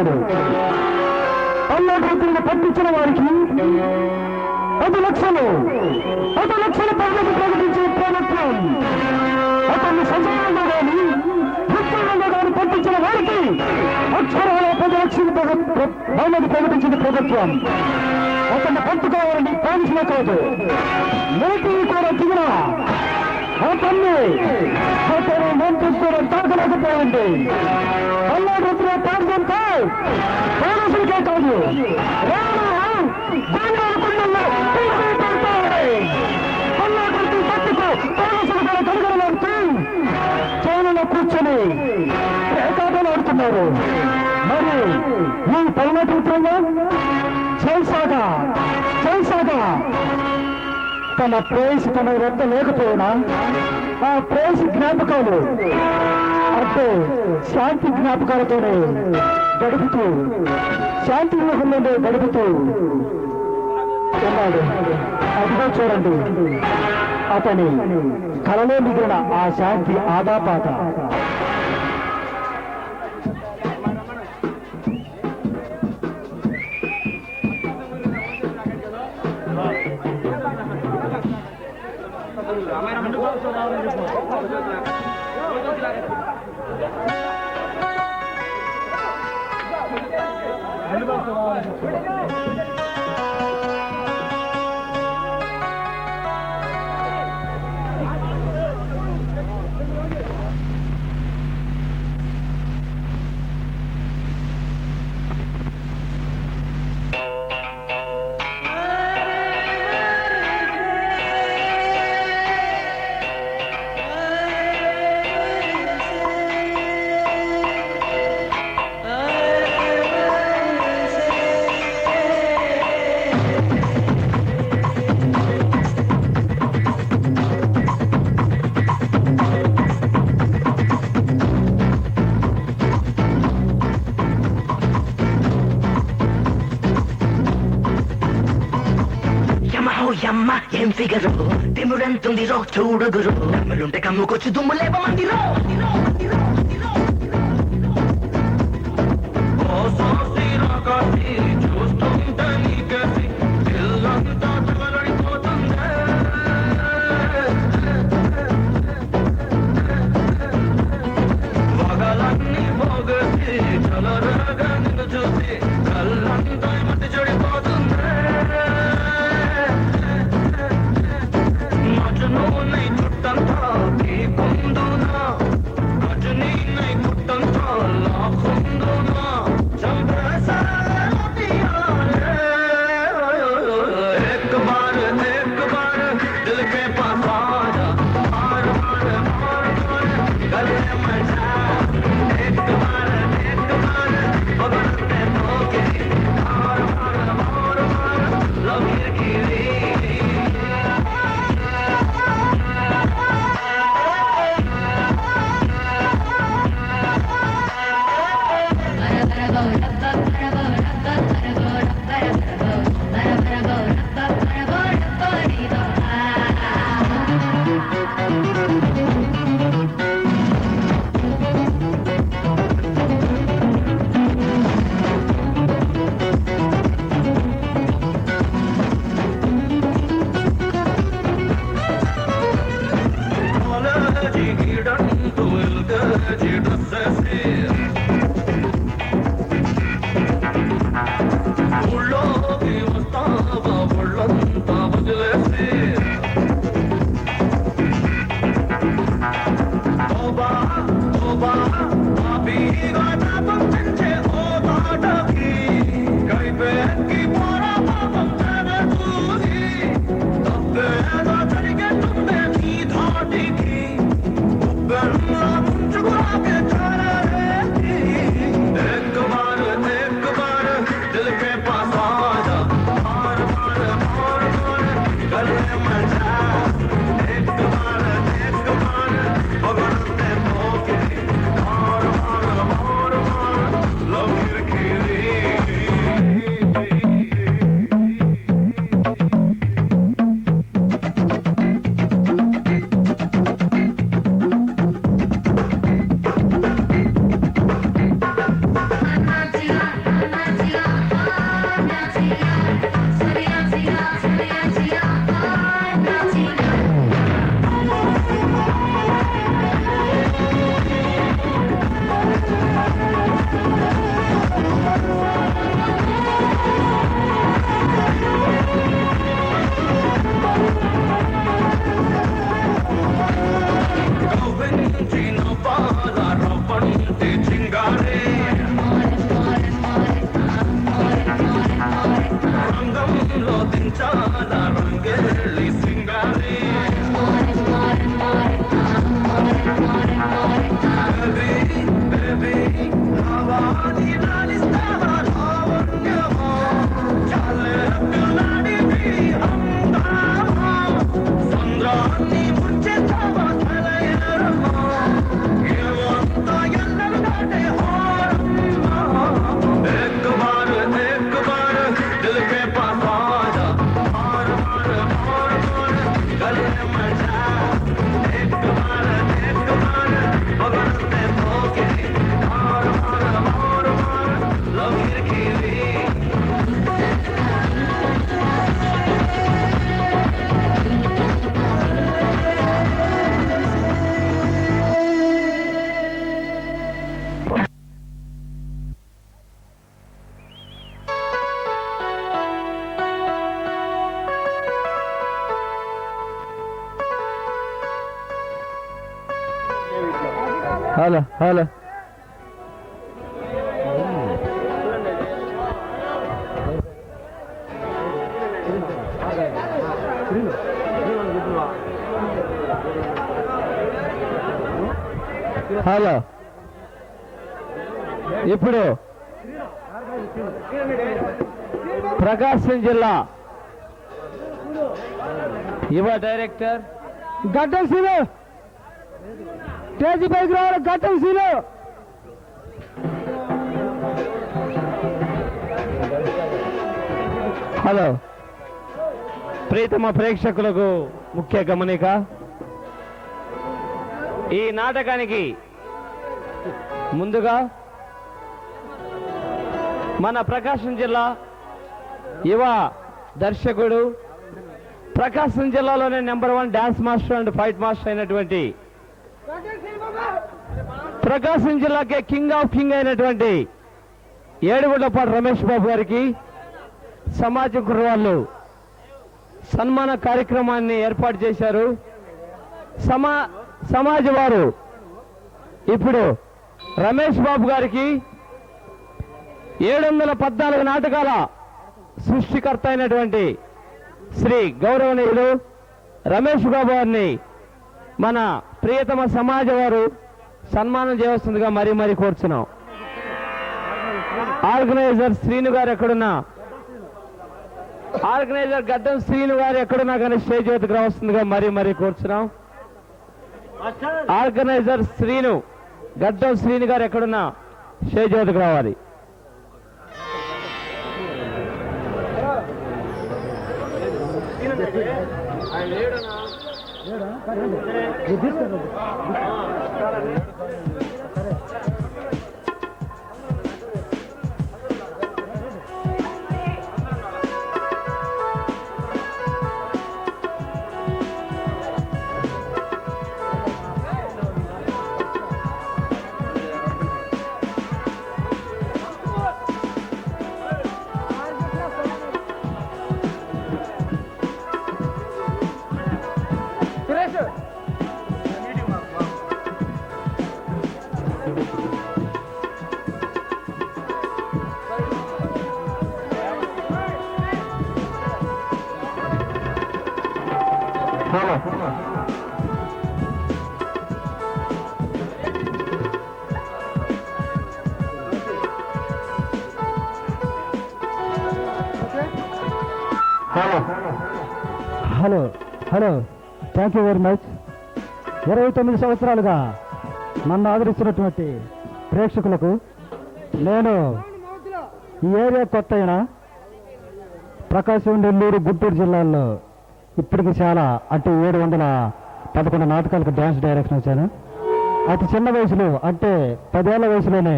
ఉన్నాడు. అల్లూరిని పట్టించిన వారికి 10 లక్షలు పనులకు ప్రకటించే ప్రభుత్వం. అతన్ని సజీవంగా కానీ వృత్తులలో కానీ పట్టించిన వారికి అక్షరాల 10 లక్షలు బహుమతి ప్రకటించిన ప్రభుత్వం. అతన్ని పట్టుకోవాలని పోలీసులే కాదు, మిలిటరీ కూడా దిగిన అతన్ని మంత్రి కూడా తాకలేకపోయింది. అల్లూరి పాల్గొంటే పోలీసులకే కాదు చైనలో కూర్చొని ఏకాటలాడుతున్నారు. మరి ఈ పల్లెటూరులో జైసాగా తన ప్రేసి తన వద్ద లేకపోయినా ఆ ప్రేసి జ్ఞాపకాలు అంటే శాంతి జ్ఞాపకాలతోనే గడుపుతూ శాంతి యుగంలోనే గడుపుతూ ఉన్నాడు. అదిగో చూడండి, అతని కలలో మిగిలిన ఆ శాంతి ఆదాపాత. యమ్మ ఏం ఫిగరు తిముడంతుంది రో చూడుగురు నమ్మలుంటే కమ్ముకొచ్చి దుమ్ము లేపమందిరో. చూస్తుంటే నీకేసి ఇల్లంతా తగలడిపోతుంది. వగలన్నీ పోగేసి చలరగా నిన్ను చూసి కళ్ళంతా మట్టి చెడిపోతుంది. నై చుట్టంతా కుందునా రజనీ నై కుట్టంతా లాకుందునా చంపేసా एक बार दिल के पास आजा मार गले में जा. एक बार बगलते धोखे मार लकीर गिरी. హలో హలో హలో ఇప్పుడు ప్రకాశం జిల్లా యువ డైరెక్టర్ గడ్డం సీను స్టేజీ పైకి రావాలి. గడ్డం సీను హలో ప్రీతమ ప్రేక్షకులకు ముఖ్య గమనిక, ఈ నాటకానికి ముందుగా మన ప్రకాశం జిల్లా యువ దర్శకుడు, ప్రకాశం జిల్లాలోనే #1 dance master and fight master అయినటువంటి, ప్రకాశం జిల్లాకే కింగ్ ఆఫ్ కింగ్ అయినటువంటి ఏడుగుళ్లపాటి రమేష్ బాబు గారికి సమాజం కుర్రవాళ్ళు సన్మాన కార్యక్రమాన్ని ఏర్పాటు చేశారు. సమాజ వారు ఇప్పుడు రమేష్ బాబు గారికి 714 నాటకాల సృష్టికర్త అయినటువంటి శ్రీ గౌరవనీయులు రమేష్ బాబు గారిని మన ప్రియతమ సమాజ వారు సన్మానం చేయవలసిందిగా మరీ మరీ కోరుచున్నాం. ఆర్గనైజర్ శ్రీను గారు ఎక్కడున్నా, ఆర్గనైజర్ గడ్డం శ్రీను గారు ఎక్కడున్నా కానీ స్టేజ్ వద్దకు రావాల్సిందిగా మరీ మరీ కోరుచున్నాం. ఆర్గనైజర్ శ్రీను, గడ్డం శ్రీను గారు ఎక్కడున్నా స్టేజ్ వద్దకు రావాలి. Hello hello thank you very much. 29 సంవత్సరాలుగా నన్ను ఆదరిస్తున్నటువంటి ప్రేక్షకులకు, నేను ఈ ఏరియా కొత్త అయినా ప్రకాశం, నెల్లూరు, గుంటూరు జిల్లాల్లో ఇప్పటికి చాలా అంటే 711 నాటకాలకు డ్యాన్స్ డైరెక్షన్ వచ్చాను. అతి చిన్న వయసులో అంటే 10 ఏళ్ల వయసులోనే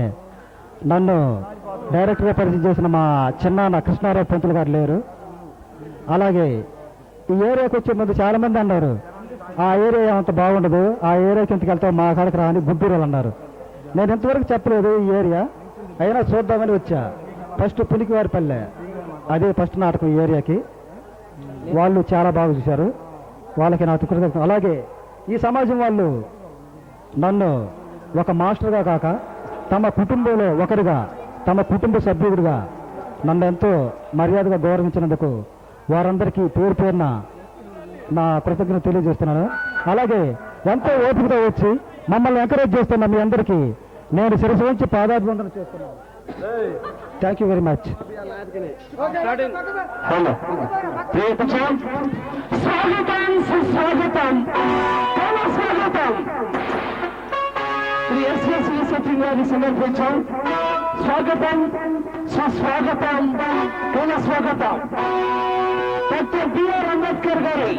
నన్ను డైరెక్టర్గా పరిచయం చేసిన మా చిన్నాన్న కృష్ణారావు పంతులు గారు లేరు. అలాగే ఈ ఏరియాకి వచ్చే ముందు చాలా మంది అన్నారు, ఆ ఏరియా అంత బాగుండదు, ఆ ఏరియాకి ఇంతకు వెళ్తాం, మా కాడికి రాని గుంటూరు అన్నారు. నేను ఇంతవరకు చెప్పలేదు ఈ ఏరియా, అయినా చూద్దామని వచ్చా. ఫస్ట్ పులికివారిపల్లె, అదే ఫస్ట్ నాటకం ఈ ఏరియాకి. వాళ్ళు చాలా బాగా చూశారు, వాళ్ళకి నా కృతజ్ఞతలు. అలాగే ఈ సమాజం వాళ్ళు నన్ను ఒక మాస్టర్గా కాక తమ కుటుంబంలో ఒకరిగా, తమ కుటుంబ సభ్యుడిగా నన్ను ఎంతో మర్యాదగా గౌరవించినందుకు వారందరికీ పేరు పేరున నా కృతజ్ఞత తెలియజేస్తున్నాను. అలాగే ఎంతో ఓపికతో వచ్చి మమ్మల్ని ఎంకరేజ్ చేస్తున్న మీ అందరికీ నేను శిరస్సు ఉంచి పాదాభివందన చేస్తున్నాను. Thank you very much. గారిని సమర్పించాం. స్వాగతం, సుస్వాగతం, పునఃస్వాగతం. డాక్టర్ బిఆర్ అంబేద్కర్ గారి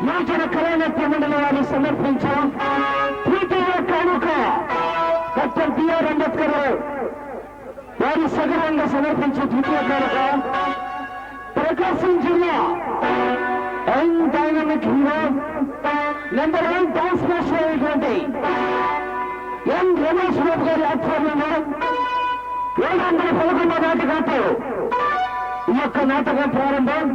యోజన కళానాట్య మండలి వారిని సమర్పించాం. తృతీయ కానుక డాక్టర్ బిఆర్ అంబేద్కర్ వారి సగరంగా సమర్పించే తృతీయ కానుక ప్రకాశం జిల్లా young dynamic hero #1 dance master అయినటువంటి ఎం రమేష్ బాబు గారి ఆధ్వర్యంలో 711 నాటకాలతో ఈ యొక్క నాటకం ప్రారంభం.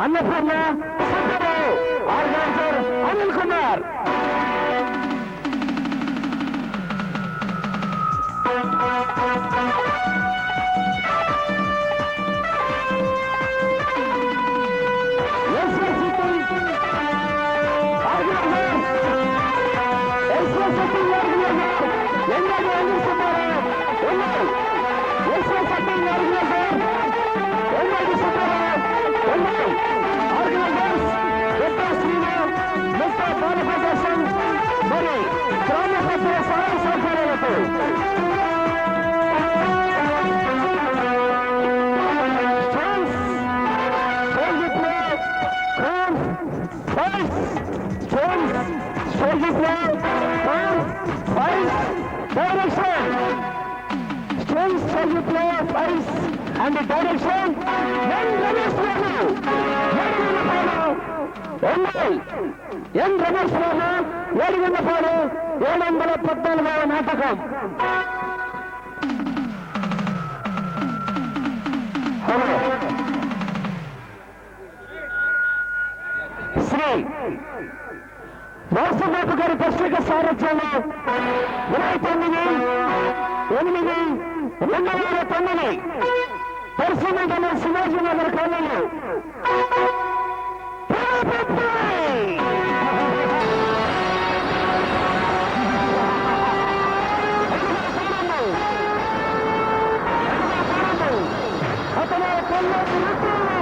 Annapurna Subbarao, organiser Anil Kumar. And the direction, N Ramesh Babu 714వ నాటకం. శ్రీ నరసింహబాబు గారి ప్రత్యేక సారథ్యంలో 29/8/2009 పరిశీలన శివాజీ నగర్ కాలంలో అతను కొల్లాపు రుద్రయ్య,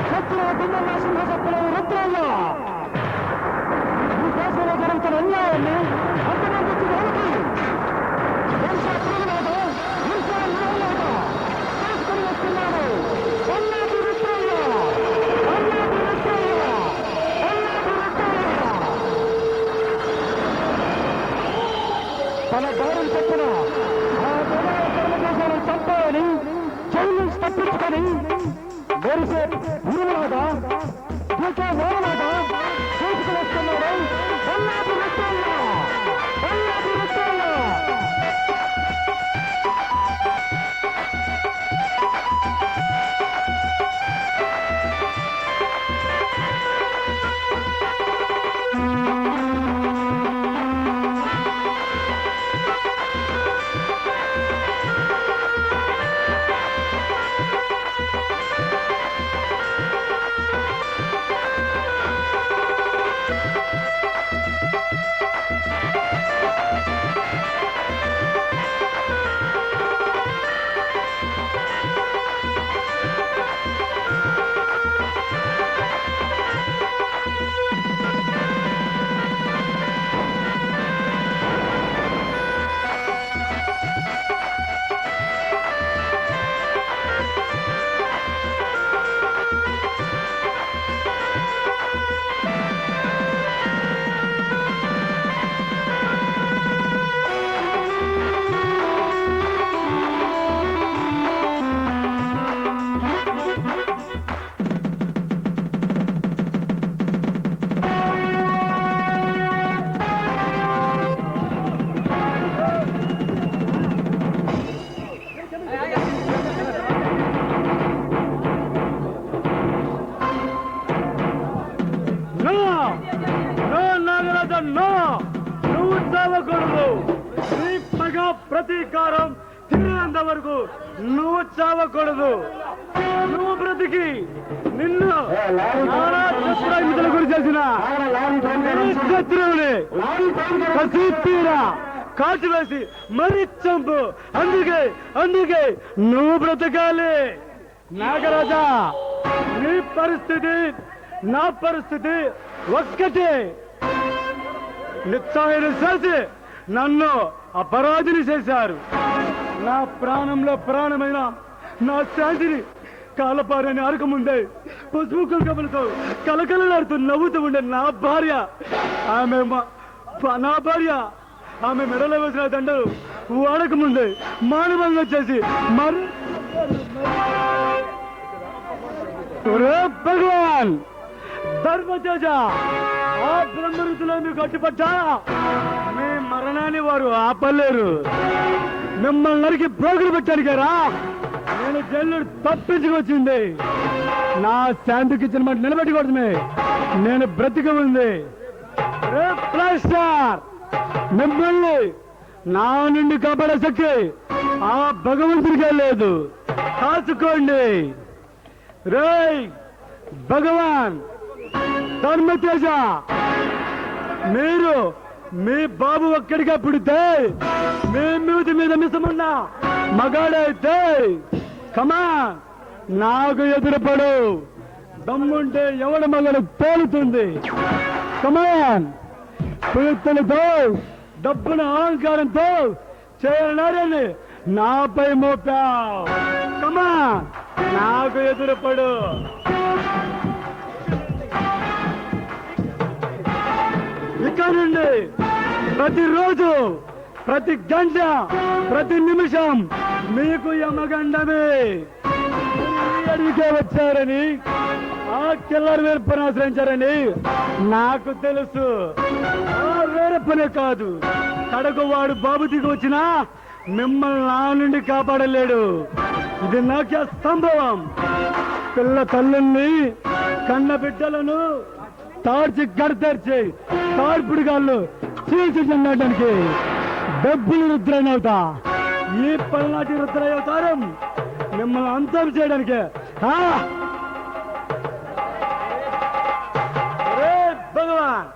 శత్రువు దిన్నెల సింహసత్తుల రుద్రయ్య ఈ దేశంలో జరుగుతున్న అన్యాయాన్ని అంతమందించి వెనక్కి తీసుకుని వస్తున్నాడు. కొల్లాపు రుద్రయ్య, కొల్లాపు రుద్రయ్య, కొల్లాపు రుద్రయ్య తన దారులు చెప్పిన ఆ తెలుగుదేశాలను చంపాలని జైలు తప్పించుకొని మెరిసే ఉరులాగా దూకే నేలలాగా చేసుకుని వస్తున్నాడు కొల్లాపు రుద్రయ్య. వరకు నువ్వు చావకూడదు. నువ్వు బ్రతికి నిన్ను నానా శస్త్రాయుధుల గురి చేసిన శత్రువుని కసి తీరా కాల్చివేసి మరీ చంపు. అందుకే నువ్వు బ్రతకాలి. నాగరాజా, నీ పరిస్థితి నా పరిస్థితి ఒక్కటే. నిత్సాయుడు చేసి నన్ను అపరాధిని చేశారు. నా ప్రాణంలో ప్రాణమైన నా శాంతిని కాలపారని అరకముందే పసుపు కుంకుమలతో కలకలలాడుతూ నవ్వుతూ ఉండే నా భార్య ఆమె మెడలో వేసిన దండలు వాడకముందే మానవంగా చేసి భగవాన్ ధర్మతేజ, ఆ బ్రహ్మరుతులో మీకు అడ్డుపడ్డా మీ మరణాన్ని వారు ఆపలేరు. మిమ్మల్ని నరికి బ్రోగులు పెట్టాను కదా. నేను జైలు తప్పించుకొచ్చింది నా శాంతికి ఇచ్చిన మాట నిలబెట్టుకోవడమే. నేను బ్రతిక ఉంది. మిమ్మల్ని నా నుండి కాపాడే శక్తి ఆ భగవంతుడికే లేదు. కాచుకోండి. రేయ్ భగవాన్ ధర్మతేజ, మీరు మీ బాబు ఒక్కడిగా పుడితే మీ మూతి మీద మిసమున్నా మగాడైతే కమాన్ నాకు ఎదురుపడు. దమ్ముంటే ఎవడ మగడు తేలుతుంది. కమాన్ పిలుపులతో డబ్బున అహంకారంతో చేయనారని నాపై మోపావు. కమాన్ నాకు ఎదురుపడు. ఇక నుండి ప్రతిరోజు, ప్రతి గంట, ప్రతి నిమిషం మీకు యమగండమే. అడిగితే వచ్చారని, ఆ కిల్లర్ వేర్పను ఆశ్రయించారని నాకు తెలుసు. ఆ వేరప్పనే కాదు, కడకు వాడు బాబు దిగి వచ్చినా మిమ్మల్ని నా నుండి కాపాడలేడు. ఇది నాకే సంభవం. పిల్ల తల్లుల్ని కన్న బిడ్డలను తాడ్చి గడతర్చి తాడ్పుడిగాళ్ళు చీల్చి చెందడానికి డబ్బులు రుద్రనవుతా. ఈ పల్నాటి రుద్రయ్య అవతారం మిమ్మల్ని అంతం చేయడానికి. భగవాన్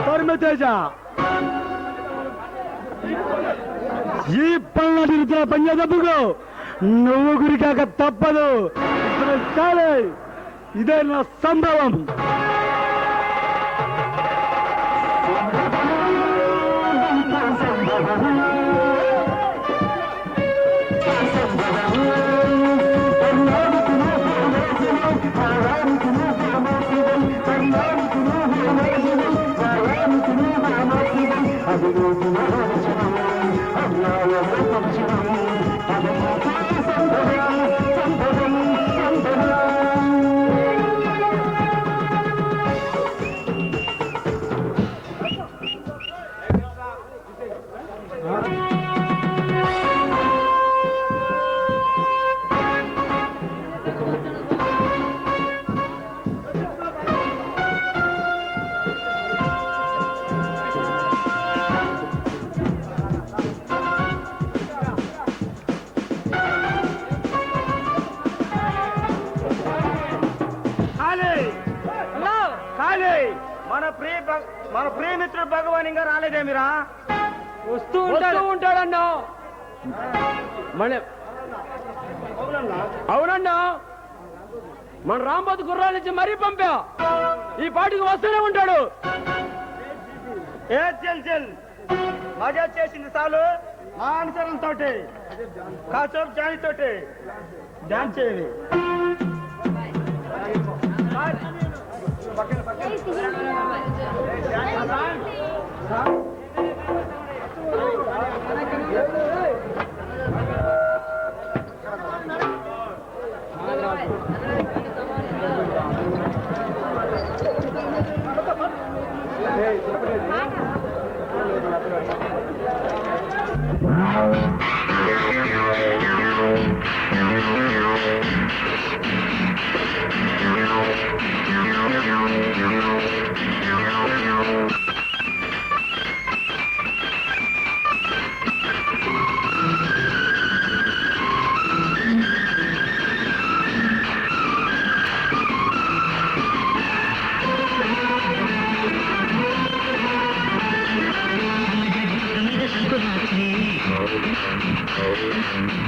ధర్మతేజ, ఈ పల్నాటి రుద్ర పంజాబుకు నువ్వు గురికాక తప్పదు. చాలే, ఇదే నా సంభవం. మన ప్రియమిత్రుడు భగవాన్ ఇంకా రాలేదేమిరా? వస్తూ ఉంటాడన్నా. అవునన్నా, మన రాంబాబు గుర్రాల నుంచి మరీ పంపా. ఈ పాటికి వస్తూనే ఉంటాడు. చెల్ మజా చేసింది చాలు. మా అనుసరణతోటి కాసేపు జానితోటి డాన్స్ చేయాలి.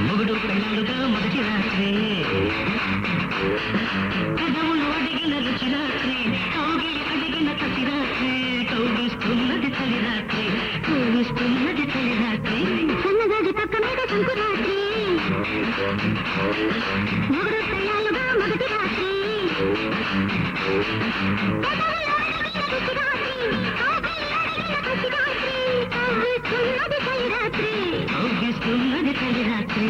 మొగుడు పెళ్ళాలుగా మొదటి రాత్రి కదవులు అడిగిన రుచి రాత్రి కౌగిలి అడిగిన కసి రాత్రి కౌగిస్తున్నది చలి రాత్రి కౌగిస్తున్నది చలి రాత్రి సన్నగాడి పక్క మీద సంకురాత్రి మొగుడు పెళ్ళాలుగా మొదటి రాత్రి కౌగిస్తున్నది చలి రాత్రి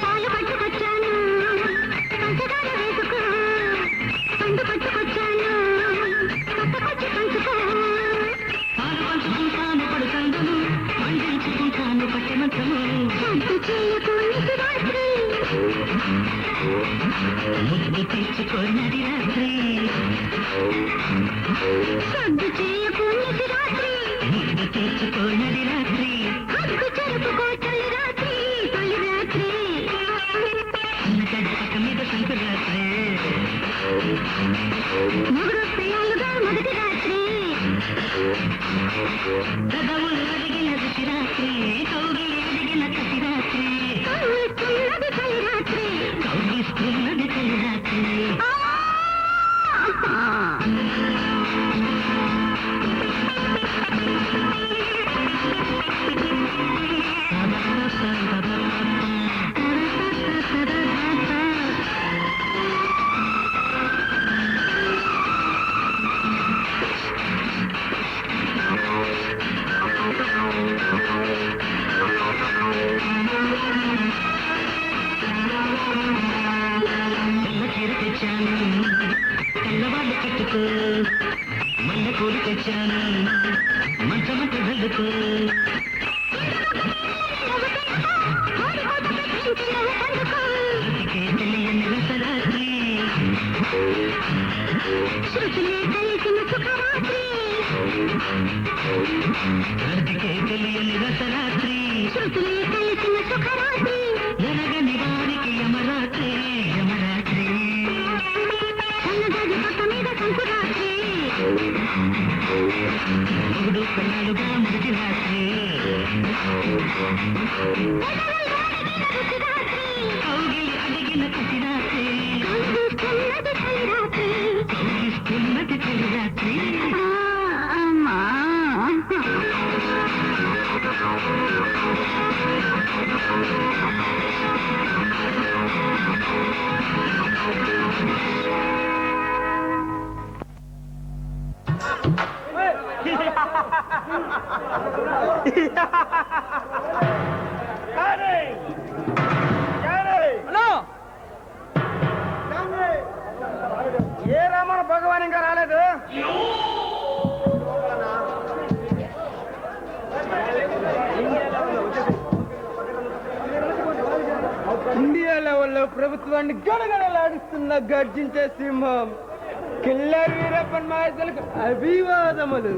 పాలు పట్టుకొచ్చాను పంచదార వేసుకో పండు పట్టుకొచ్చాను పక్కకొచ్చి పంచుకో పాలు పంచుకుంటాను పడుకందును పండించుకుంటాను పట్టెమంతము సద్దు చేయకు రాత్రి ముద్దు తెచ్చుకోనది రాత్రి సద్దు చేయకు రాత్రి ముద్దు తెచ్చుకోనది రాత్రి హక్కు చెరుపుకో తొలి రాత్రి తొలి రాత్రి అన్నగడ్డ పక్క మీద సంకురాత్రి మొగుడు పెళ్ళాలుగా మొదటి రాత్రి కదవులు అడిగిన రుచి రాత్రి కౌగిలి అడిగిన కసి రాత్రి కౌగిస్తున్నది చలి రాత్రి కౌగిస్తున్నది చలి రాత్రి తెల్ల చీర తెచ్చాను తెల్లవాళ్ళు కట్టుకో మల్లె పూలు తెచ్చాను మంచమంట వెళ్ళుకో అందుకే తెలియని రసరాత్రి శృతులే కలిసిన సుఖరాత్రి అందుకే తెలియని రసరాత్రి శృతులే కలిసిన సుఖరాత్రి ఎనగని వారికి యమరాత్రి యమరాత్రి సన్నగాడి పక్క మీద సంకురాత్రి మొగుడు పెళ్ళాలుగా మొదటి రాత్రి కౌగిలి అడిగిన కసి రాత్రి కౌగిస్తున్నది చలి రాత్రి కౌగిస్తున్నది చలి రాత్రి అమ్మా ఏ రమణ భగవాన్ ఇంకా రాలేదు. ఇండియా లెవెల్లో ప్రభుత్వాన్ని గడగడలాడిస్తున్న గర్జించే సింహం కిల్లర్ వీరప్పన్ మహేశ్వరులకు అభివాదములు.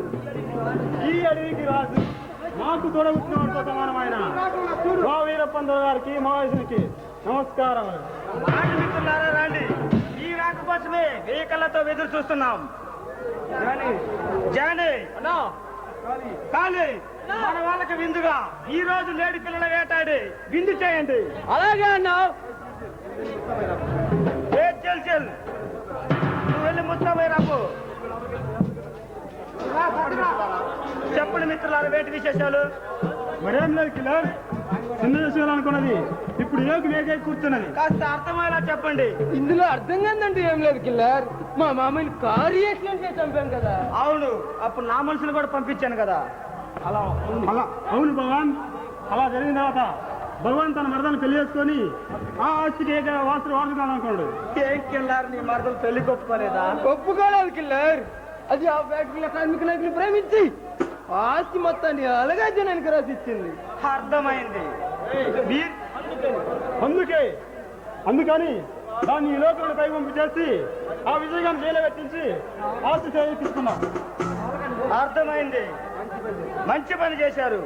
ఈ అడవికి రాజు మాకు తొడగుతున్న సమానమైన మా వీరప్పన్ గారికి మహేశ్వరికి నమస్కారం. మిత్రులారా రండి, ఈ రాక కోసమే వేకళ్ళతో ఎదురు చూస్తున్నాం. జానీ కాళీ మన వాళ్ళకి విందుగా ఈ రోజు లేడి పిల్లల వేటాడి విందు చేయండి. అలాగే అన్నా. చెల్ నువ్వు వెళ్ళి ముస్తాబై రాపు. చెప్పండి మిత్రులారా, వేటి విశేషాలు? మరేం లేదు కిల్లర్, చిన్న విషయాలు అనుకున్నది ఇప్పుడు ఏకి వేగే కూర్చున్నది. కాస్త అర్థమయ్యేలా చెప్పండి. ఇందులో అర్థం కాదండి ఏం లేదు కిల్లర్. మా మామూలు కారు యాక్సిడెంట్ చేసి చంపాను కదా. అవును, అప్పుడు నా మనుషులు కూడా పంపించాను కదా. అలా అవును భగవాన్. అలా జరిగిన తర్వాత భగవాన్ తన మరదను పెళ్లి చేసుకొని ఆ ఆస్తికి వాసుడు వాడుకోవాలనుకోండు. ఏం కిల్లర్, నీ మరదలు పెళ్లి కొప్పుకోలేదా? ఒప్పుకోలేదు కిల్లర్. అది ఆ ఫ్యాక్టరీలో కార్మిక నాయకులు ప్రేమించి ఆస్తి మొత్తాన్ని అలాగే జనానికి రాసిచ్చింది. అర్థమైంది. అందుకని దాన్ని ఈ లోకంలో పైవంపు చేసి ఆ విజయగాన్ని జైలు పెట్టించి ఆస్తి తీసుకున్నాం. అర్థమైంది, మంచి పని చేశారు.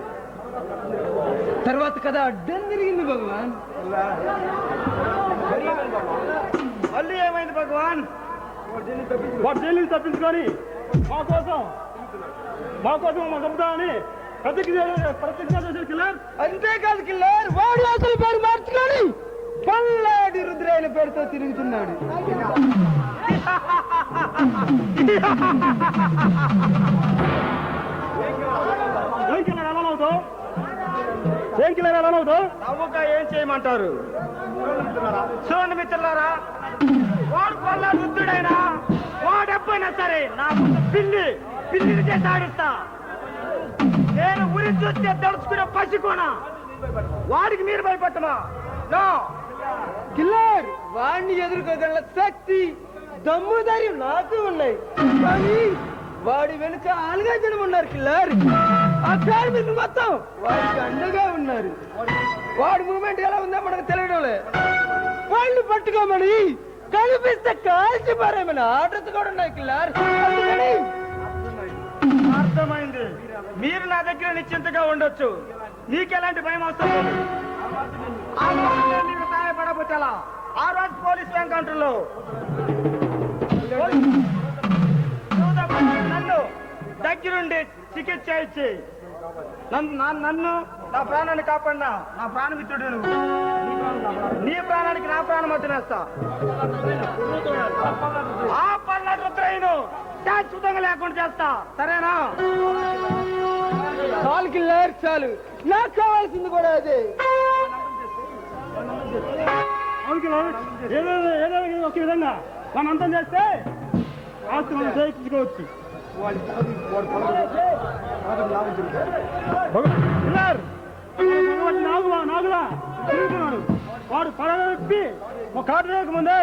తర్వాత కదా అడ్డం తిరిగింది భగవాన్. మళ్ళీ ఏమైంది భగవాన్? వాడు జైలు నుంచి తప్పించుకొని మా కోసం చంపుతామని ప్రతిజ్ఞ చేశారు కిల్లర్. అంతేకాదు కిల్లర్, వాడు అసలు పేరు మార్చుకొని పల్లాడి రుద్రైన పేరుతో తిరుగుతున్నాడు. ఏం కిల్లర్ ఎలా అవుతావు? నవ్వుగా ఏం చేయమంటారు? చూడండి మిత్రులారా, వాడు పల్లాడి రుద్రుడైనా వాడెప్పైనా సరే నా ముందు పిల్లిని చేసి ఆడిస్తా. నేను ఉరి చూస్తే తడుచుకునే పసికోనా, వాడికి మీరు భయపడమా? నో కిల్లర్, వాడిని ఎదుర్కోగల శక్తి దమ్ము ధైర్యం నాకు ఉన్నాయి. కానీ వాడి వెనుక ఆలుగా జనం ఉన్నారు కిల్లర్. ఆ ఫ్యామిలీ మొత్తం వాడికి అండగా ఉన్నారు. వాడి మూమెంట్ ఎలా ఉందో మనకు తెలియడం లే. వాళ్ళు పట్టుకోమని కనిపిస్తే కాల్చి పారేమని ఆర్డర్స్ కూడా ఉన్నాయి కిల్లర్. అర్థమైంది. మీరు నా దగ్గర నిశ్చింతగా ఉండొచ్చు, నీకెలాంటి భయం అవసరం లేదు. సహాయపడబోతేలా ఆ రోజు పోలీస్ ఎన్కౌంటర్లో నన్ను దగ్గరుండి చికిత్స ఇచ్చి నన్ను నా ప్రాణాన్ని కాపాడినా నా ప్రాణమిత్రుడు నువ్వు. నీ ప్రాణానికి నా ప్రాణం వదిలేస్తా. ఆ పల్లాడు రుద్రయ్యను శాశ్వతంగా లేకుండా చేస్తా, సరేనా? చాలు కిల్లర్ చాలు, నాకు కావాల్సింది కూడా అదే. ఏదో ఒక విధంగా మనం అంతం చేస్తే ఆస్తి మనం చేయించుకోవచ్చు. నాగులా తిరుగుతున్నాడు. వాడు పడగొట్టి ఒక కాటు వేయకముందే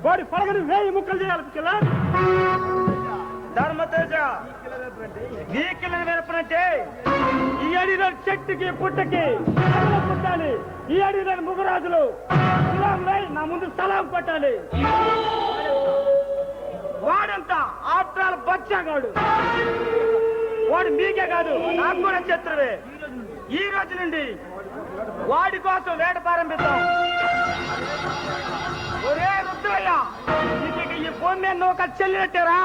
వాడి పడగని 1000 ముక్కలు చేయాలి కిల్లర్. ధర్మతేజ, నీ కిల్లర్ వేరపనంటే ఈ అడిలో చెట్టుకి పుట్టకి పుట్టాలి. ఈ అడిలో ముగరాజులు నా ముందు సలాం పట్టాలి. వాడంతా ఆఫ్టర్ బచ్చాగాడు. వాడు మీకే కాదు నాకు కూడా శత్రువే. ఈ రోజు నుండి వాడి కోసం వేట ప్రారంభిద్దాం. ఒరే రుద్రయ్య, నీకు ఈ భూమి మీద నువ్వు ఒక చెల్లినట్టారా?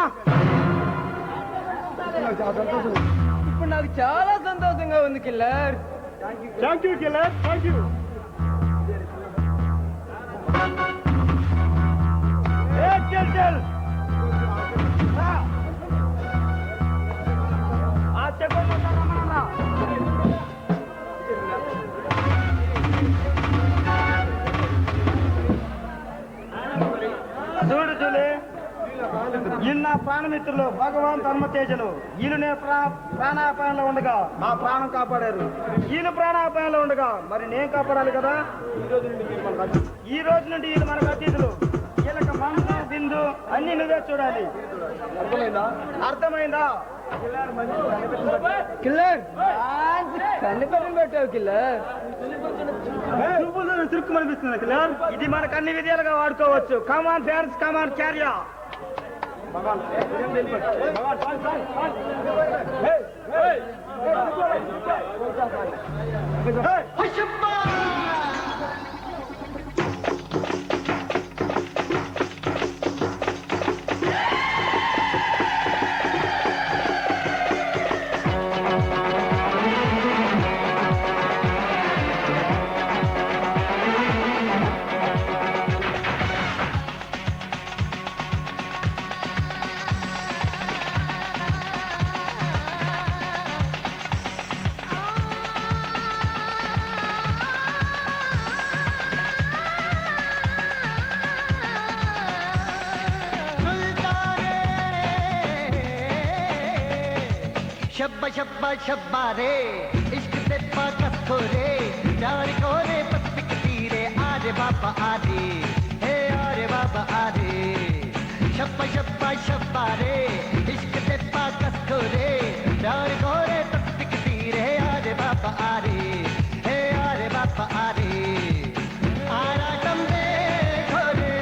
ఇప్పుడు నాకు చాలా సంతోషంగా ఉంది killer. Thank you killer, thank you. చూడు చూలే, ఇన్న ప్రాణమిత్రులు భగవాన్ ధర్మతేజలు. వీళ్ళనే ప్రాణాపాయంలో ఉండగా నా ప్రాణం కాపాడారు. వీళ్ళు ప్రాణాపాయంలో ఉండగా మరి నేను కాపాడాలి కదా. ఈ రోజు నుండి వీళ్ళు మనకు అతిథులు. వీళ్ళకి మందు బిందు అన్ని నువ్వే చూడాలి. అర్థమైందా? కిల్లర్ కనిపెట్టిన పెట్టావు కిల్లర్. తిరుక్కు అనిపిస్తుంది కిల్లర్. ఇది మనకు అన్ని విధాలుగా వాడుకోవచ్చు. కమాన్ ఫ్యాన్స్, కమాన్ క్యారియా. शब्बा शब्बा शब्बा रे इश्क से पाकस रे प्यार को रे पत्ती रे आरे बाबा आरे हे आरे बाबा आरे शब्बा शब्बा शब्बा रे इश्क से पाकस रे प्यार को रे पत्ती रे आरे बाबा आरे हे आरे बाबा आरे आराटम देखो रे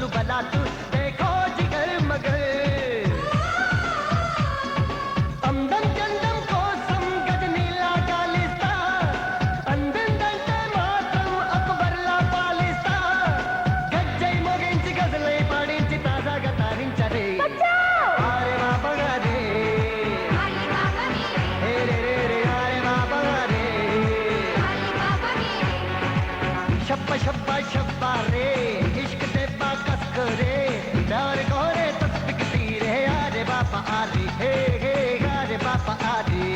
सुन बला तू देखो जिगर मगर अंदन चंदम कोसम गजनीला कालिस्ता अंदन दंते मातम अकबरला पालिस्ता गज्जै मोगिंచి గజలై పాడించి తాజాగా తారించరే ఆరే బాబా రే హే రే రే రే ఆరే బాబా రే शब्बा शब्बा शब्बा रे इश्क दे बाकस करे प्यार कोरे तस्बिक तीरे आरे बापा आरे हे हे आरे बापा आरे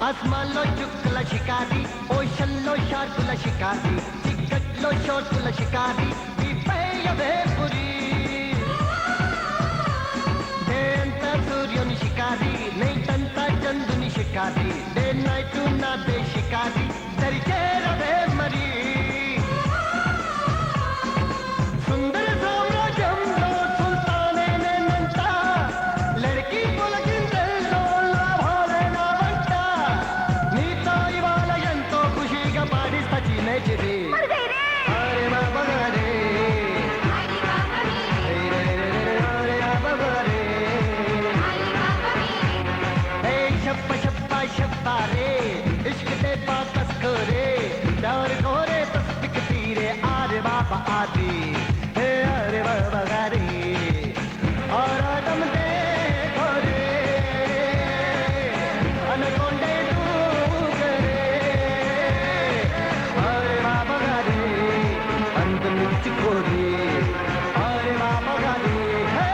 ఆస్మాన్లో చుక్కల షికారి ఓషన్లో షార్కుల షికారి చిక్కట్లో షోర్కుల షికారి విపేయవే పురి దేంత సూర్యుని షికారి నైటంతా చందుని షికారి డే నైట్ నాదే షికారి దరిచేరవే మరి సుందర సామ్రాజ్యంలో సుల్తానే నేనంట లड़की పొలకిందెల్లో లాభాలే నా వంట నీతో ఇవాళ ఎంతో ఖుషిగా పాడిస్తా చిన్నచిరి అరే బాబా రే అరే బాబా రే ఏ షప్ప షప్ప షప్ప రే ఇష్క్ దే బాకస్ करे प्यार कोरे तस्बिक तीरे आरे बाबा आदि हे अरे बाबा रे और आदम दे कोरे अनकोंडे डूगरे अरे बाबा रे अंत मुझ कोरे अरे बाबा रे हे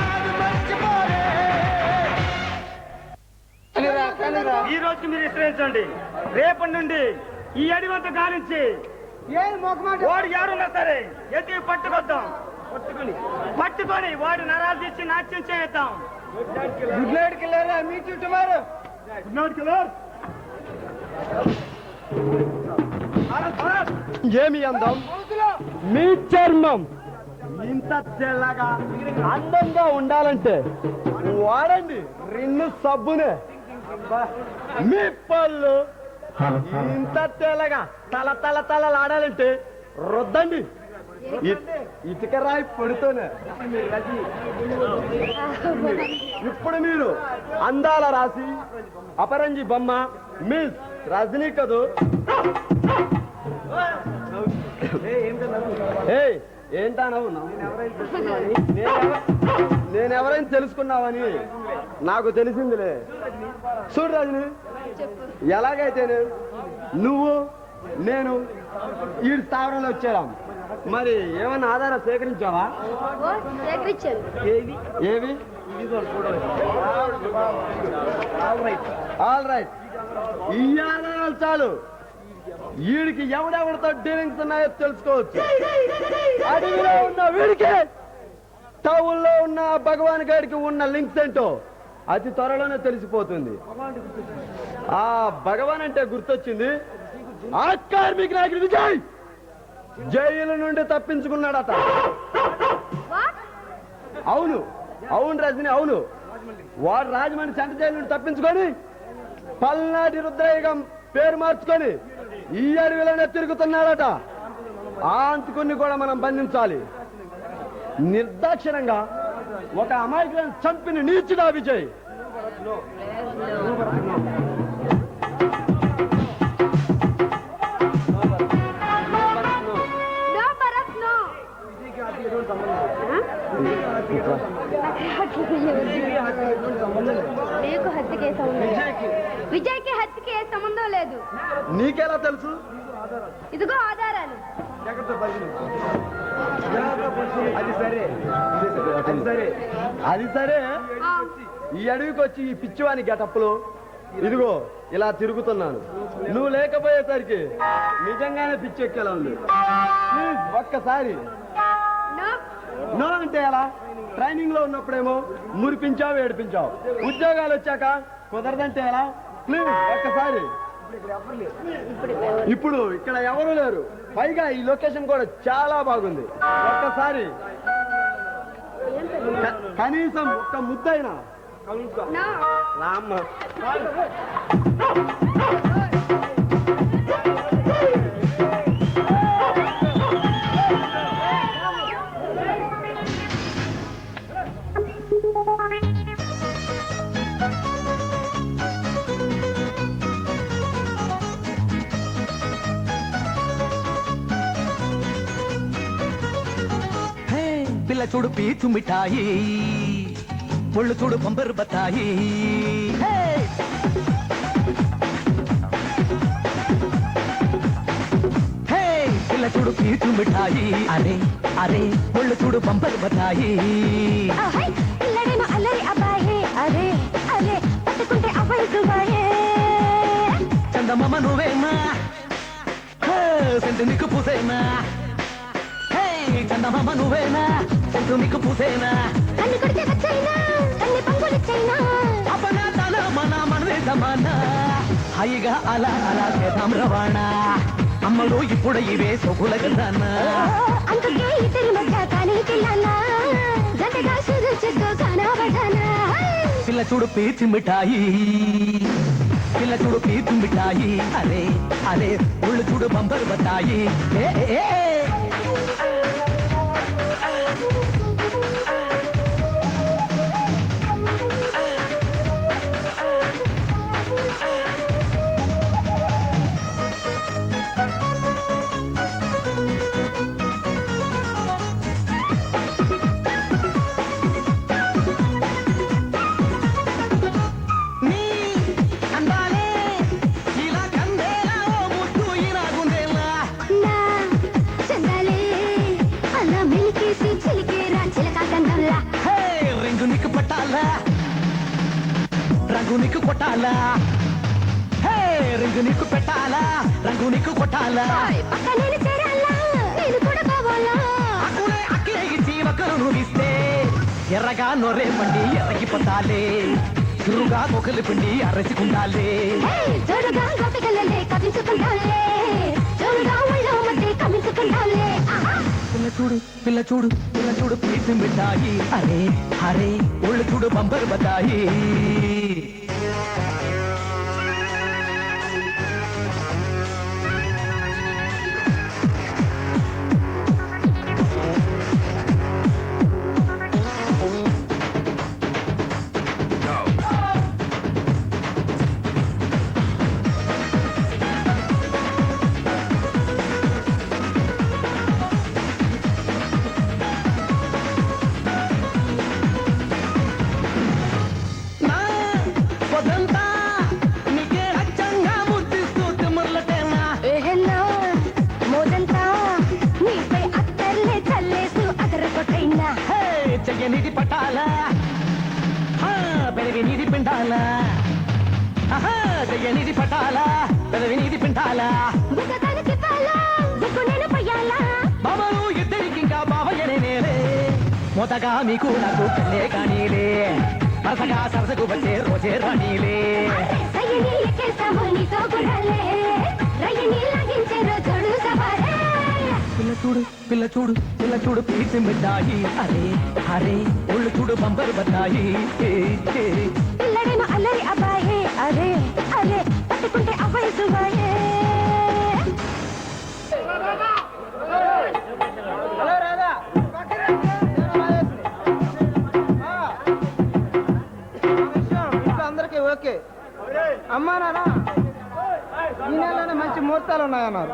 आज मच कोरे ఈ రోజు మీరు విశ్రమించండి. రేపటి నుండి ఈ అడివంతా గాలించి వాడు ఎవరున్నా సరే ఎత్తి పట్టుకొద్దాం. పట్టుకొని వాడి నరాలు తీసి నాట్యం చేద్దాం. Good night killer meet you tomorrow good night killer. ఏమి అందం మీ చర్మం ఇంత తెల్లగా అందంగా ఉండాలంటే వాడండి రెండు సబ్బునే మీ పళ్ళు ఇంత తెల్లగా తల తల తలలాడాలంటే రుద్దండి ఇటుక రాయి పొడితోనే ఇప్పుడు మీరు అందాల రాసి అపరంజి బొమ్మ మిస్ రజనీ కదూ ఏంటా నవ్వు నేనెవరైనా తెలుసుకున్నావని నాకు తెలిసిందిలే. చూడు రజని, ఎలాగైతేనే నువ్వు నేను ఈ స్థావరంలో వచ్చారాం, మరి ఏమన్నా ఆధారం సేకరించావా? ఏవి? ఆల్ రైట్, ఈ ఆధారాలు చాలు వీడికి ఎవడెవడితో డీలింగ్స్ ఉన్నాయో తెలుసుకోవచ్చు. అడవిలో ఉన్న వీడికి టౌన్ లో ఉన్న భగవాన్ గారికి ఉన్న లింక్స్ ఏంటో అతి త్వరలోనే తెలిసిపోతుంది. ఆ భగవాన్ అంటే గుర్తొచ్చింది, ఆ కార్మిక నాయకుడు విజయ్ జైలు నుండి తప్పించుకున్నాడట. అవును అవును రజని, అవును. వాడు రాజమండ్రి సెంట్రల్ జైలు నుండి తప్పించుకొని పల్నాటి రుద్రయ్యగం పేరు మార్చుకొని ఈ అడవిలోనే తిరుగుతున్నాడట. ఆ అంతుకుని కూడా మనం బంధించాలి. నిర్దాక్షిణంగా ఒక అమాయకులను చంపిన నీచుడా విజయ్. విజయ్కి హత్యకి ఏ సంబంధం లేదు. నీకెలా తెలుసు? ఇదిగో ఆధారాలు. అది సరే, ఈ అడవికి వచ్చి ఈ పిచ్చివాని గెటప్పులో ఇదిగో ఇలా తిరుగుతున్నాను. నువ్వు లేకపోయేసరికి నిజంగానే పిచ్చి ఎక్కేలా ఉంది. ప్లీజ్ ఒక్కసారి నో అంటే ఎలా? ట్రైనింగ్ లో ఉన్నప్పుడేమో మురిపించావు, ఏడిపించావు. ఉద్యోగాలు వచ్చాక కుదరదంటే ఎలా? ప్లీజ్ ఒక్కసారి. ఇప్పుడు ఇక్కడ ఎవరు లేరు, పైగా ఈ లొకేషన్ కూడా చాలా బాగుంది. ఒక్కసారి కనీసం ఒక్క ముద్దైనా రామ్మ. పిల్ల చూడు పీచు మిఠాయి, ఒళ్ళు చూడు పంపరు బతాయి. పిల్ల చూడు పీచు మిఠాయి, అరే అరే ఒళ్ళు చూడు పంపరు బతాయి. పిల్లడేమో అల్లరి అబ్బాయి, అరే అరే పట్టుకుంటే అబ్బాయి దుబాయే. చందమామ నువ్వేనా, సెంటు నీకు పూసేనా. చందమామ నువ్వేనా, సెంటు నీకు పూసేనా. కన్ను కొడితే వచ్చైనా, కన్ని పంగులిచ్చైనా. అపనా తన మన మనదే సమానా, హాయిగా అలా అలా చేద్దాం రవాణా. అమ్మలు ఇప్పుడు ఇవే సొగుల గదానా. అందుకే ఇద్దరి మధ్య కానీ పిల్లనా, గంటగా షురు చేసుకో గానా బజానా. పిల్ల చూడు పీచు మిఠాయి, పిల్ల చూడు పీచు మిఠాయి, అరే అరే ఒళ్ళు చూడు బంబరు బతాయి. రంగు నీకు కొట్టాలా, రింగు నీకు పెట్టాలా, రంగు నీకు కొట్టాలా. పక్కనే చేరాలా, నేను కూడా కావాలా. అక్కులే అక్కిలే ఇచ్చి ఒకరు నువ్విస్తే ఎర్రగా నొర్రే పండి ఎర్రగిపోతాలే. చురుగా మొక్కలు పిండి అరచుకుంటాలే. జోరుగా గోపికలే కవించుకుంటాలే, జోరుగా ఒళ్ళో మధ్య కవించుకుంటాలే. పిల్ల చూడు పిల్ల చూడు పిల్ల చూడు పీచు మిఠాయి, అరే అరే ఒళ్ళు చూడు బంబరు బతాయి. చెయ్యనిది పట్టాలా, పెదవి నీది పిండాలా. చెయ్యనిది పట్టాలా, పెదవి నీది పిండాలా. బాబలు ఇద్దరికి ఇంకా బావయ్యనే నేలే. మొదగా మీకు నాకు పెళ్ళే కానీలే, వరసగా సరసకు వచ్చే రోజే రానీలే. పిల్ల చూడు పిల్ల చూడు పిల్ల చూడు పీచు మిఠాయి, అరే అరే ఒళ్ళు చూడు బంబరు బతాయి. పిల్లడేమో అల్లరి అబ్బాయి, అరే అరే పట్టుకుంటే అబ్బాయి దుబాయే. హలో రాధా, ఇంట్లో అందరికీ ఓకే. అమ్మా నాన్న ఈ నెలలోనే మంచి ముహూర్తాలు ఉన్నాయన్నారు,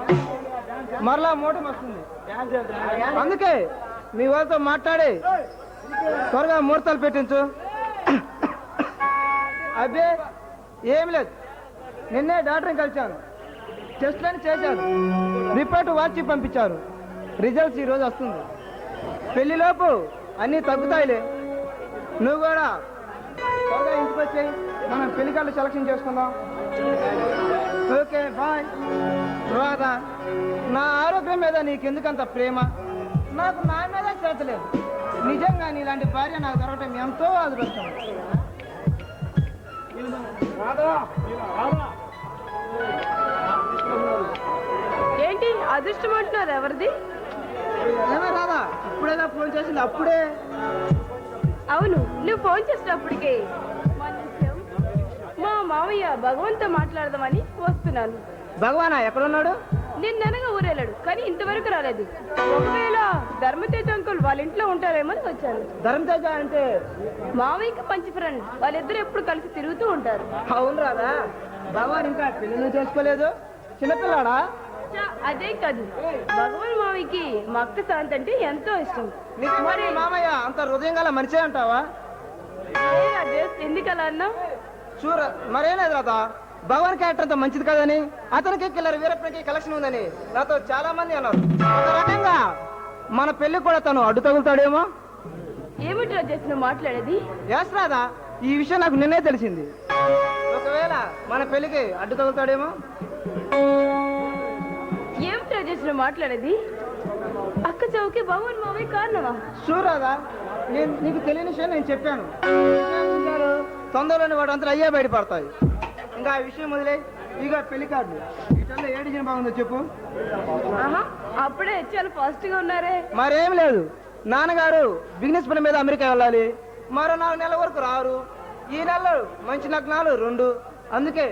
మరలా మూటం వస్తుంది. అందుకే మీ వాళ్ళతో మాట్లాడి త్వరగా ముహూర్తాలు పెట్టించు. అబ్బే ఏం లేదు, నిన్నే డాక్టర్ని కలిశాను, టెస్ట్లని చేశారు, రిపోర్ట్ వాచి పంపించారు. రిజల్ట్స్ ఈరోజు వస్తుంది. పెళ్లిలోపు అన్నీ తగ్గుతాయిలే. నువ్వు కూడా త్వరగా ఇంటికి వచ్చేయి, మనం పెళ్లి కార్డు సెలక్షన్ చేసుకుందాం. Okay bye. రాధా, నా ఆరోగ్యం మీద నీకెందుకంత ప్రేమ? నాకు నా మీద చేతలేదు. నిజంగా నీలాంటి భార్య నాకు దొరకటం ఎంతో అదృష్టం. ఏంటి అదృష్టం అంటున్నారు? ఎవరిది? ఏమో రాదా, ఇప్పుడేదా ఫోన్ చేసింది? అప్పుడే. అవును, నువ్వు ఫోన్ చేసినప్పటికే మా మామయ్య భగవంతో మాట్లాడదామని వస్తున్నాను. భగవానా ఎక్కడున్నాడు? నిన్ననగా ఊరెళ్ళాడు, కానీ ఇంతవరకు రాలేదు. ఒకవేళ ధర్మతేజ అంకుల్ వాళ్ళ ఇంట్లో ఉంటారేమో అని వచ్చాను. ధర్మతేజ అంటే మామయ్యకి మంచి ఫ్రెండ్, వాళ్ళిద్దరు ఎప్పుడు కలిసి తిరుగుతూ ఉంటారు. అవును రాదా, భగవాన్ ఇంకా పెళ్లి చేసుకోలేదు, చిన్నపిల్లాడా? అదే కాదు, భగవాన్ మామయ్యకి మా అక్క శాంతి అంటే ఎంతో ఇష్టం. నీకు మరి మామయ్య అంత హృదయం గల మనిషే అంటావా? ఎందుకు అలా అన్నా? చూర మరేం లేదు రాదా, భగవాన్ క్యారెక్టర్ అంత మంచిది కదని, అతనికి కిల్లర్ వీరప్పనికి కలెక్షన్ ఉందని నాతో చాలా మంది అన్నారు. ఒక రకంగా మన పెళ్లి కూడా తను అడ్డు తగులుతాడేమో. ఏమిటి రాజేష్ నువ్వు మాట్లాడేది? ఎస్ రాదా, ఈ విషయం నాకు నిన్నే తెలిసింది. ఒకవేళ మన పెళ్లికి అడ్డు తగులుతాడేమో. ఏమిటి రాజేష్ నువ్వు మాట్లాడేది? అక్క చౌకి భగవాన్ మావయ్య కారణమా? చూరాదా, నీకు తెలియని విషయం నేను చెప్పాను. తొందరలోని వాడు అంతా అయ్యే బయటపడతాయి. ఇంకా ఆ విషయం వదిలే, ఇక పెళ్లి కార్డు వీటిల్లో ఏ డిజైన్ బాగుందో చెప్పు. అప్పుడే చాలా ఫాస్ట్ గా ఉన్నారే. మరేం లేదు, నాన్నగారు బిజినెస్ పని మీద అమెరికా వెళ్ళాలి, మరో 4 నెలల వరకు రారు. ఈ నెలలో మంచి లగ్నాలు 2, అందుకే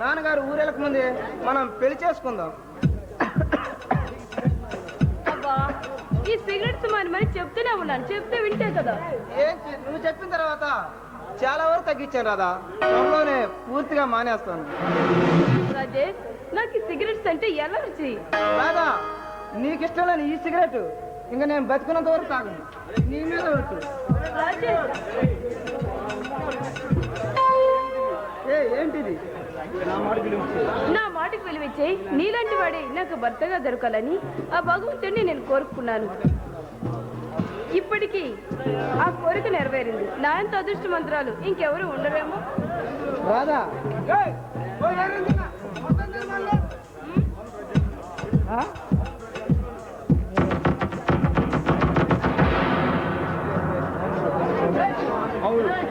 నాన్నగారు ఊరెళ్ళక ముందే మనం పెళ్లి చేసుకుందాం. అబ్బా, ఈ సిగరెట్స్ మరి చెప్తూనే ఉన్నాను, చెప్తే వింటే కదా. నువ్వు చెప్పిన తర్వాత చాలా వరకు తగ్గించాను రాదా, త్వరలోనే పూర్తిగా మానేస్తాను. రాజేష్, నాకు ఈ సిగరెట్స్ అంటే ఎలా రుచి? రాదా, నీకు ఇష్టం లేని ఈ సిగరెట్ ఇంకా నేను బతుకున్నంత వరకు తాగను. నీ మీద ఒట్టు. రాజేష్, ఏంటిది? నా మాటకు విలువిచ్చేయి. నీలాంటి వాడే నాకు భర్తగా దొరకాలని ఆ భగవంతుడిని నేను కోరుకున్నాను. ఇప్పటికీ ఆ కోరిక నెరవేరింది. నా ఎంత అదృష్టమంత్రాలు ఇంకెవరు ఉండరేమో. రాదా,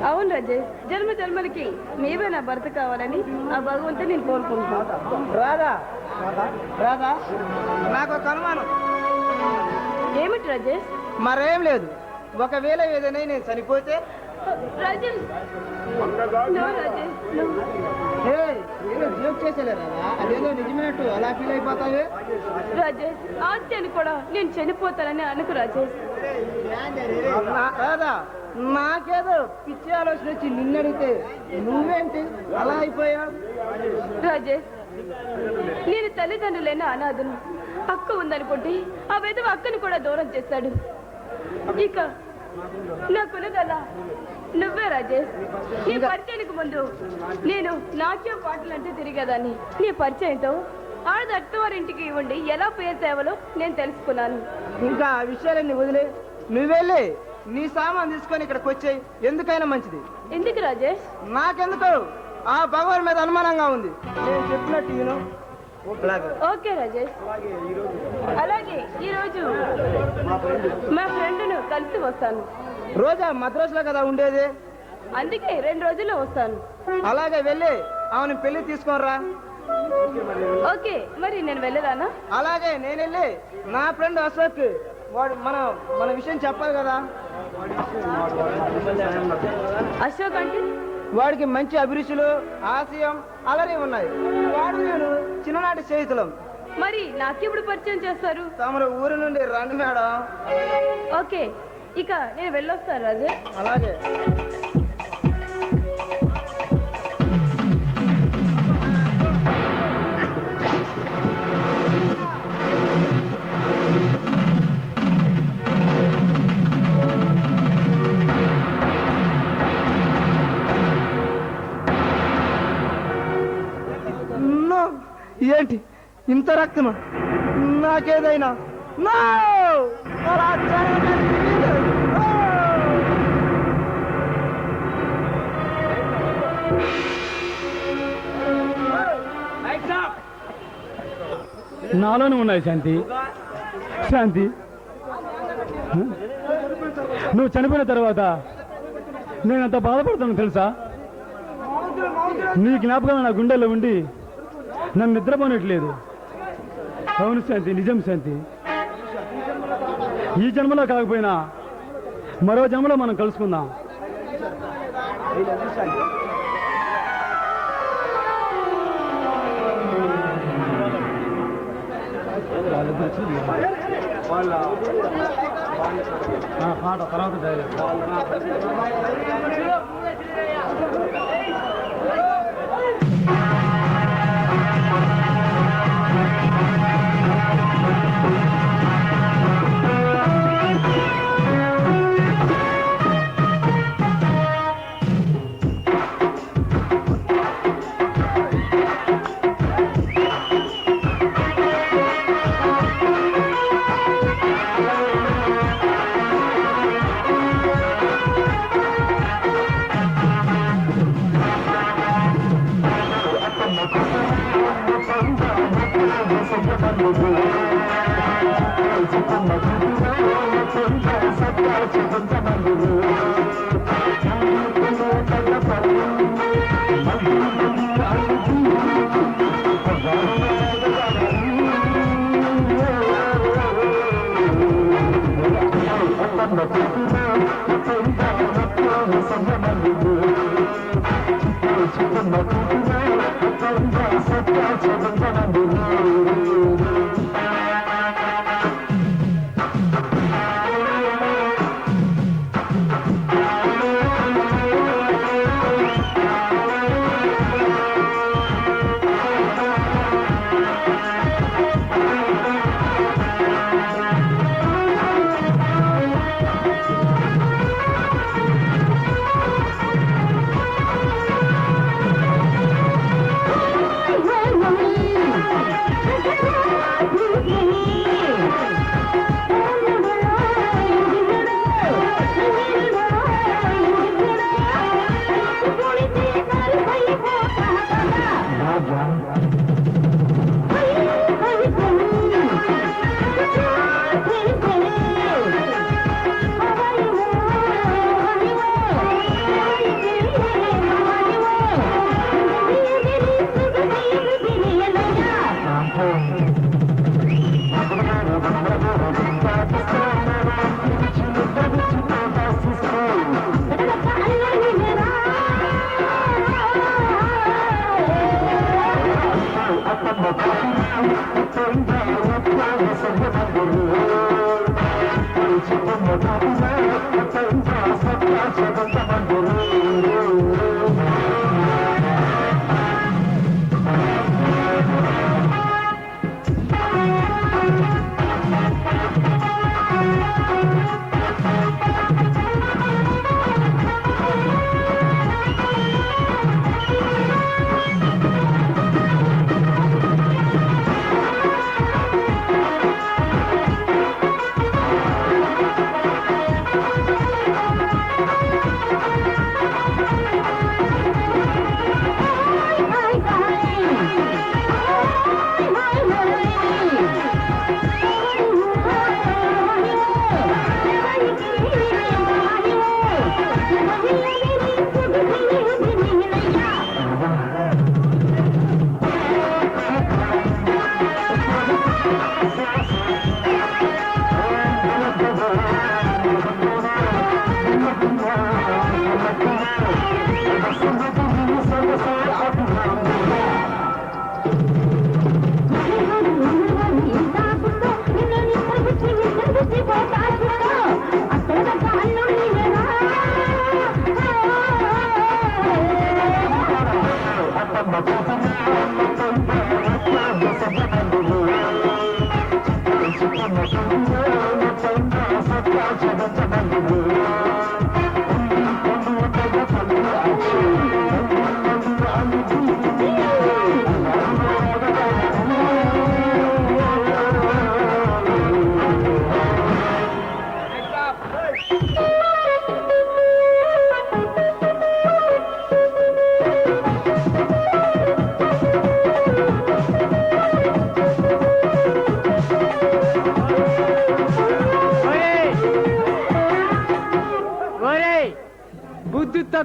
అవును రాజేష్, జన్మ జన్మలకి నీవే నా భర్త కావాలని ఆ భగవంతుని నేను కోరుకుంటున్నాను. రాదా, రాదా, నాకు ఒక అనుమానం. ఏమిటి రాజేష్? మరేం లేదు, ఒకవేళ ఏదైనా నేను చనిపోతే? Rajesh, no Rajesh, no. ఏదో జోక్ చేసేలేరా, అదేదో నిజమైనట్టు అలా ఫీల్ అయిపోతావే. రాజేష్, ఆస్తి అని కూడా నేను చనిపోతానని అనుకు రాజేష్. రాదా, నాకేదో పిచ్చి ఆలోచన వచ్చి నిన్నడితే నువ్వేంటి అలా అయిపోయావు? రాజేష్, నేను తల్లిదండ్రులైన అనాథను. అక్క ఉందనుకుంటే ఆ విధవ అక్కని కూడా దూరం చేశాడు. ఇక నాకున్నదలా నువ్వే రాజేష్. నీ పరిచయానికి ముందు నేను నాట్యం పాటలు అంటే తిరిగేదాన్ని. నీ పరిచయంతో ఆడది అత్తవారింటికి ఉండి ఎలా పేరు తేవాలో నేను తెలుసుకున్నాను. ఇంకా ఆ విషయాలన్నీ వదిలే, నువ్వెళ్ళి నీ సామాన్ తీసుకొని ఇక్కడికి వచ్చాయి, ఎందుకైనా మంచిది. ఎందుకు రాజేష్? నాకెందుకు ఆ భగవాన్ మీద అనుమానంగా ఉంది. నేను చెప్పినట్టు విను. ఓకే రాజేష్, అలాగే ఈరోజు మా ఫ్రెండ్ను కలిసి వస్తాను. రోజా మద్రాసులో కదా ఉండేది, అందుకే 2 రోజుల్లో వస్తాను. అలాగే వెళ్ళి ఆమెను పెళ్లి తీసుకోనరా. ఓకే, మరి నేను వెళ్ళరానా? అలాగే నేను వెళ్ళి నా ఫ్రెండ్ అశోక్ వాడు మన విషయం చెప్పాలి కదా. అశోక్ అంటే? వాడికి మంచి అభిరుచులు, ఆశయం, అలరి ఉన్నాయి. వాడు నేను చిన్ననాటి స్నేహితులం. మరి నాకెప్పుడు పరిచయం చేస్తారు? తమరు ఊరి నుండి రండి మేడం. ఓకే, ఇక నేను వెళ్ళొస్తాను రాజే. అలాగే. ఏంటి ఇంత రక్తమా? నాకేదైనా నాలోనే ఉన్నాయి శాంతి. శాంతి, నువ్వు చనిపోయిన తర్వాత నేను అంత బాధపడతాను తెలుసా? నీ జ్ఞాపకం నా గుండెల్లో ఉండి నన్ను నిద్రపోనట్లేదు. అవును శాంతి, నిజం శాంతి. ఈ జన్మలో కాకపోయినా మరో జన్మలో మనం కలుసుకుందాం. పాట తర్వాత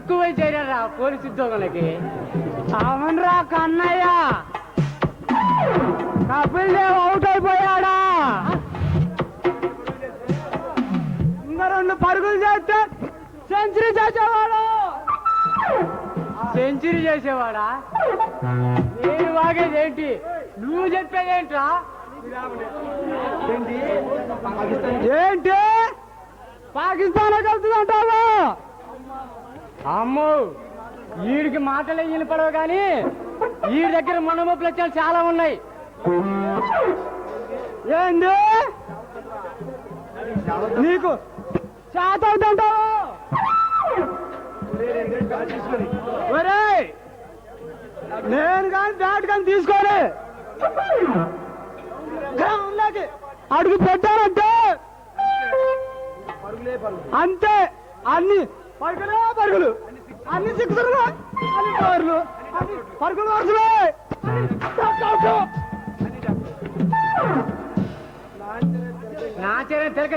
ఎక్కువ చేరారా పోలీసు ఉద్యోగులకి. అవునరా కన్నయ్య, కపిల్ దేవ్ అవుట్ అయిపోయాడా? ఇంకా 2 పరుగులు చేస్తే సెంచరీ చేసేవాడు. సెంచరీ చేసేవాడా? నేను వాగేదేంటి, నువ్వు చెప్పేదేంట్రా? ఏంటి పాకిస్తాన్ వెళ్తుందంటావా? అమ్మో, వీడికి మాటలే వినపడవు కానీ వీడి దగ్గర మనమొప్పులు వచ్చాలు చాలా ఉన్నాయి. ఏంది నీకు చేత అవుతుంటావు? ఒరేయ్, నేను కానీ బ్యాట్ కానీ తీసుకొని గ్రౌండ్లోకి అడుగు పెట్టానంటే అంతే. అన్ని పరుగులే పరుగులు, అన్ని సిక్సర్లు, అన్ని పవర్లు, అన్ని పరుగులు వరుసలే. నా చేరే తెలక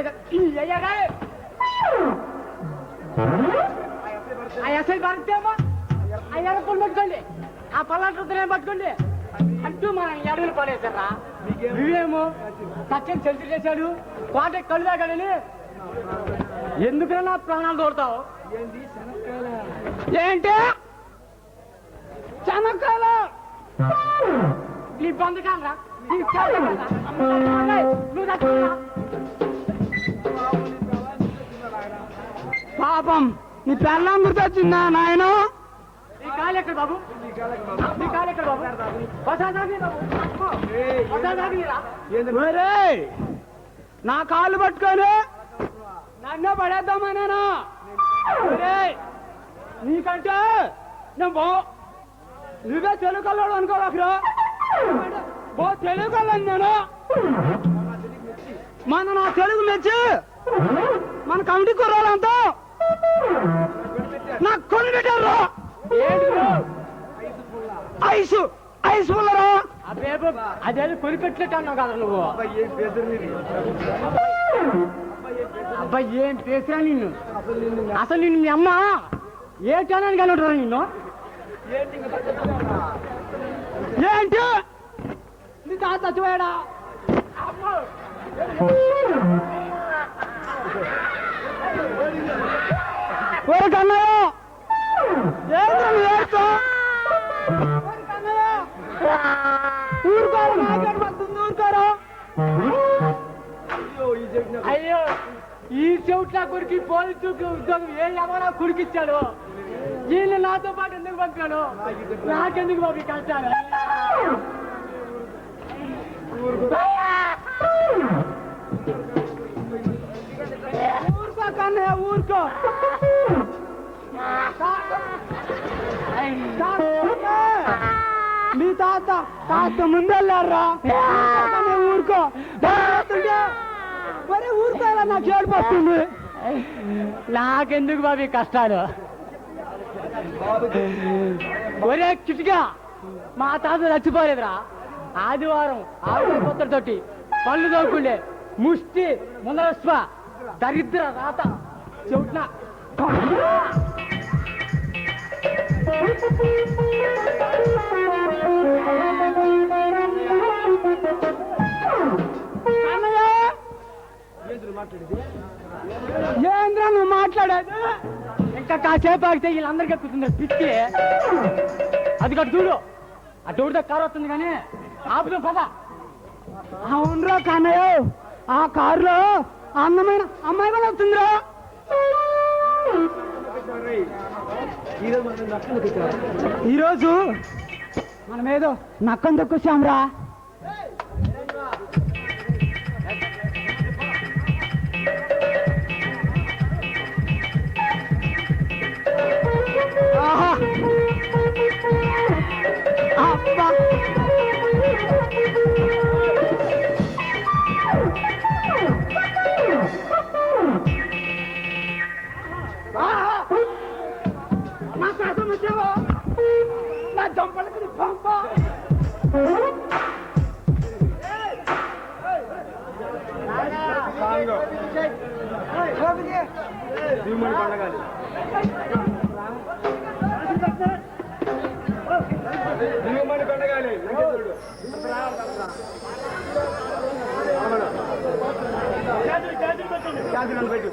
అసలు పడితేమో ఆ ఎడపలు పట్టుకోండి, ఆ పల్లాట్లతోనే పట్టుకోండి అంటూ మనం ఎడలు పడేశారా? నువ్వేమో సత్యం సెల్ఫీ చేశాడు, కోట కళ్ళు తాగాడని ఎందుకన్నా నా ప్రాణాలు తోడతావు? ఏంటి చెనక్కాయలు? నీ బంధకాలరా, పాపం నీ పెళ్ళం గుర్తొచ్చిందా నాయన? నీ కాలు ఎక్కడ బాబు? నీ కాలు ఎక్కడ బాబు? నా కాళ్ళు పట్టుకొని నన్నే పడేద్దామనేనా? నీకంటే నువ్వే తెలుగు కల్లాడు అనుకోవాలరా? తెలుగు కళ్ళని నేను నా తెలుగు మెచ్చి మన కమిటీ కుర్రాలంతా నాకు కొని పెట్టారు. ఐసు ఐసు పుల్లరా? అదే కొని పెట్టినట్టు అన్నావు కదా నువ్వు. అబ్బాయి ఏం చేసినా నిన్ను, అసలు నిన్ను మీ అమ్మ ఏ ఛానల్ కలిగి ఉంటారా నిన్ను? ఏంటి నీ తాత చచ్చిపోయాడా? ఒరే కన్నయ్య, ఊరుకోరు, నాకేడు పడుతుంది, ఊరుకోరు. అయ్యో, ఈ చెవుట్లా కొరికి పోలీసు ఉద్యోగం ఏ ఎవరా కురికిచ్చాడు? వీళ్ళు నాతో పాటు ఎందుకు పంపాను? నాకెందుకు బాబు కష్టాలు? ఊరుకో కన్నయ్య, ఊరుకో. మీ తాత ముందెళ్ళారా? ఊరుకో, మరి ఊరుకోవాలా? నాకు ఏడుపొస్తుంది. నాకెందుకు బాబు కష్టాలు? ఒరే కిటిగా, మా తాత చచ్చిపోలేదురా. ఆదివారం ఆవిడ కొత్తతోటి పళ్ళు తోకుండే ముష్టి ముందరస్వ దరిద్ర రాత చెవుట్న ఏంద్ర నువ్వు మాట్లాడేది? ఇంకా కాసేపు ఆగితే వీళ్ళందరికీ ఎక్కుతుంది పిచ్చి. అది కట్టు చూడు, అటు ఊరితో కారు వస్తుంది కానీ ఆపుదాం పద. అవునరా కన్నయ్య, ఆ కారులో అందమైన అమ్మాయి కూడా వస్తుందిరా. ఈరోజు మనమేదో నక్కం దొక్కొచ్చాంరా. అబ్బా, నా శాతం వచ్చావా? నా జంపలకి పంప. దిగుమని కొండగాలి చేతులు పెట్టు